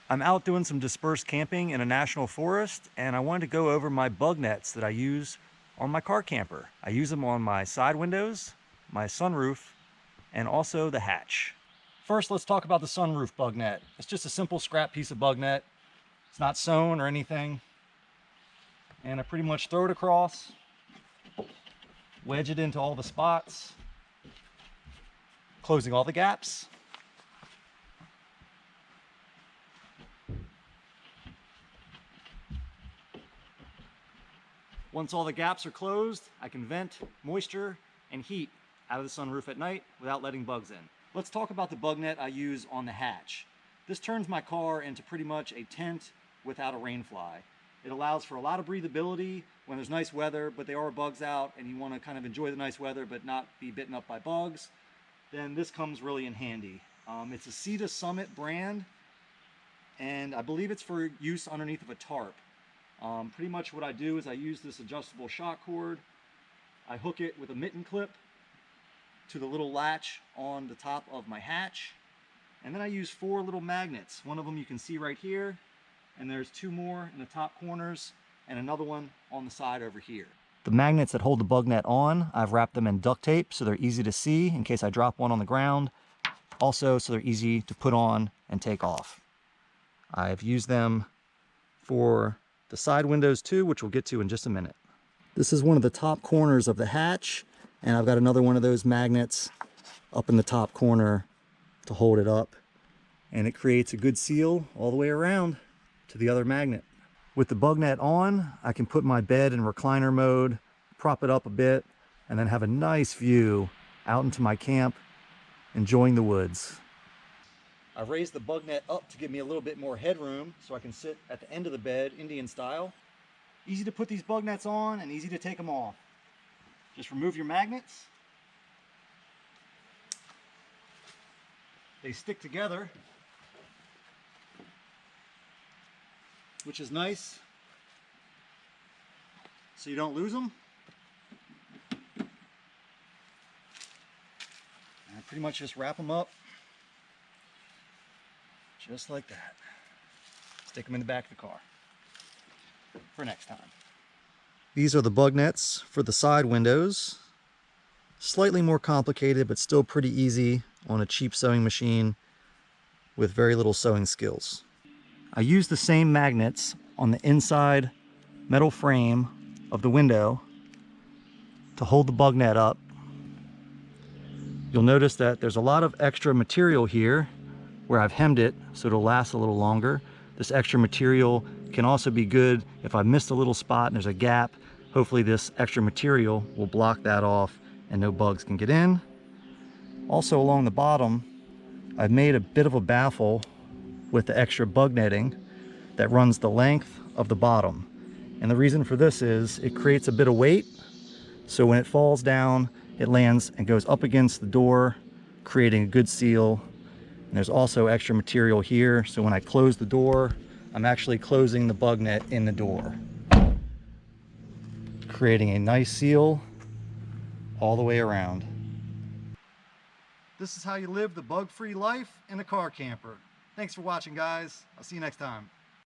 I'm out doing some dispersed camping in a national forest, and I wanted to go over my bug nets that I use on my car camper. I use them on my side windows, my sunroof, and also the hatch. First, let's talk about the sunroof bug net. It's just a simple scrap piece of bug net. It's not sewn or anything. And I pretty much throw it across, wedge it into all the spots, closing all the gaps. Once all the gaps are closed, I can vent moisture and heat out of the sunroof at night without letting bugs in. Let's talk about the bug net I use on the hatch. This turns my car into pretty much a tent without a rain fly. It allows for a lot of breathability when there's nice weather, but there are bugs out and you want to kind of enjoy the nice weather but not be bitten up by bugs. Then this comes really in handy. It's a Cedar Summit brand, and I believe it's for use underneath of a tarp. Pretty much what I do is I use this adjustable shock cord. I hook it with a mitten clip to the little latch on the top of my hatch. And then I use 4 little magnets. One of them you can see right here, and there's 2 more in the top corners, and another one on the side over here. The magnets that hold the bug net on, I've wrapped them in duct tape so they're easy to see in case I drop one on the ground. Also, so they're easy to put on and take off. I've used them for the side windows too, which we'll get to in just a minute. This is one of the top corners of the hatch, and I've got another one of those magnets up in the top corner to hold it up, and it creates a good seal all the way around to the other magnet. With the bug net on, I can put my bed in recliner mode, prop it up a bit, and then have a nice view out into my camp, enjoying the woods. I've raised the bug net up to give me a little bit more headroom so I can sit at the end of the bed, Indian style. Easy to put these bug nets on and easy to take them off. Just remove your magnets. They stick together, which is nice, so you don't lose them. And I pretty much just wrap them up just like that. Stick them in the back of the car for next time. These are the bug nets for the side windows. Slightly more complicated, but still pretty easy on a cheap sewing machine with very little sewing skills. I use the same magnets on the inside metal frame of the window to hold the bug net up. You'll notice that there's a lot of extra material here where I've hemmed it so it'll last a little longer. This extra material can also be good if I missed a little spot and there's a gap. Hopefully this extra material will block that off and no bugs can get in. Also along the bottom, I've made a bit of a baffle with the extra bug netting that runs the length of the bottom. And the reason for this is it creates a bit of weight, so when it falls down, it lands and goes up against the door, creating a good seal. And there's also extra material here, so when I close the door, I'm actually closing the bug net in the door, creating a nice seal all the way around. This is how you live the bug-free life in a car camper. Thanks for watching, guys. I'll see you next time.